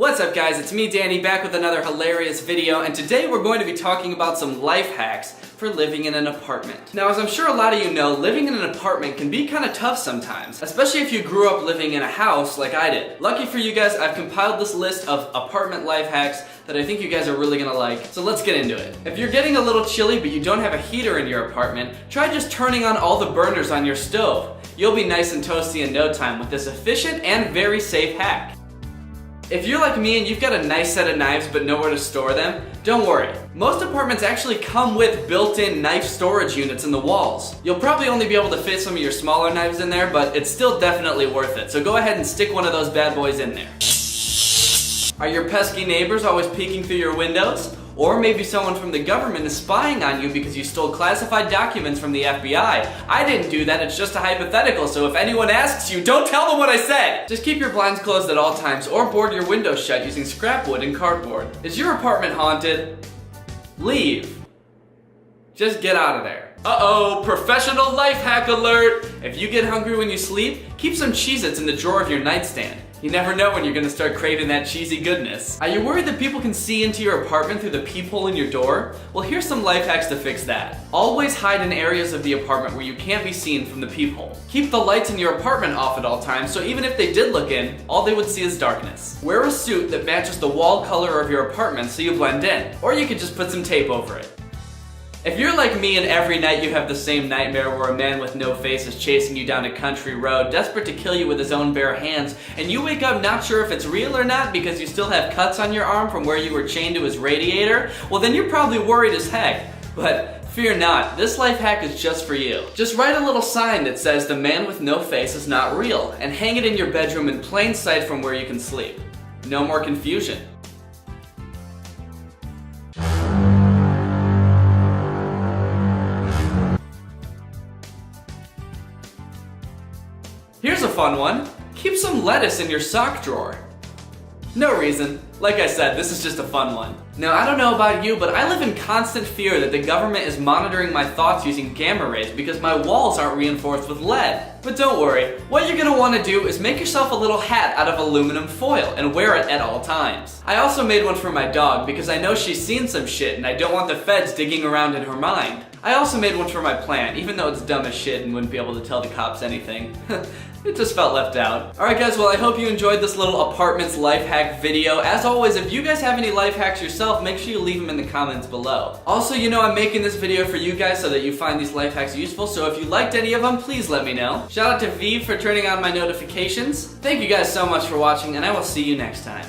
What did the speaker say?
What's up guys, it's me Danny back with another hilarious video, and today we're going to be talking about some life hacks for living in an apartment. Now, as I'm sure a lot of you know, living in an apartment can be kind of tough sometimes, especially if you grew up living in a house like I did. Lucky for you guys, I've compiled this list of apartment life hacks that I think you guys are really gonna like, so let's get into it. If you're getting a little chilly but you don't have a heater in your apartment, try just turning on all the burners on your stove. You'll be nice and toasty in no time with this efficient and very safe hack. If you're like me and you've got a nice set of knives but nowhere to store them, don't worry. Most apartments actually come with built-in knife storage units in the walls. You'll probably only be able to fit some of your smaller knives in there, but it's still definitely worth it. So go ahead and stick one of those bad boys in there. Are your pesky neighbors always peeking through your windows? Or maybe someone from the government is spying on you because you stole classified documents from the FBI. I didn't do that, it's just a hypothetical, so if anyone asks you, don't tell them what I said! Just keep your blinds closed at all times or board your windows shut using scrap wood and cardboard. Is your apartment haunted? Leave. Just get out of there. Uh-oh, professional life hack alert! If you get hungry when you sleep, keep some Cheez-Its in the drawer of your nightstand. You never know when you're gonna start craving that cheesy goodness. Are you worried that people can see into your apartment through the peephole in your door? Well, here's some life hacks to fix that. Always hide in areas of the apartment where you can't be seen from the peephole. Keep the lights in your apartment off at all times, so even if they did look in, all they would see is darkness. Wear a suit that matches the wall color of your apartment so you blend in, or you could just put some tape over it. If you're like me and every night you have the same nightmare where a man with no face is chasing you down a country road, desperate to kill you with his own bare hands, and you wake up not sure if it's real or not because you still have cuts on your arm from where you were chained to his radiator, well then you're probably worried as heck. But fear not, this life hack is just for you. Just write a little sign that says the man with no face is not real, and hang it in your bedroom in plain sight from where you can sleep. No more confusion. Here's a fun one. Keep some lettuce in your sock drawer. No reason. Like I said, this is just a fun one. Now, I don't know about you, but I live in constant fear that the government is monitoring my thoughts using gamma rays because my walls aren't reinforced with lead. But don't worry, what you're gonna wanna do is make yourself a little hat out of aluminum foil and wear it at all times. I also made one for my dog because I know she's seen some shit and I don't want the feds digging around in her mind. I also made one for my plant, even though it's dumb as shit and wouldn't be able to tell the cops anything. It just felt left out. Alright guys, well I hope you enjoyed this little apartments life hack video. As always, if you guys have any life hacks yourself, make sure you leave them in the comments below. Also, you know I'm making this video for you guys so that you find these life hacks useful, so if you liked any of them, please let me know. Shout out to Vive for turning on my notifications. Thank you guys so much for watching, and I will see you next time.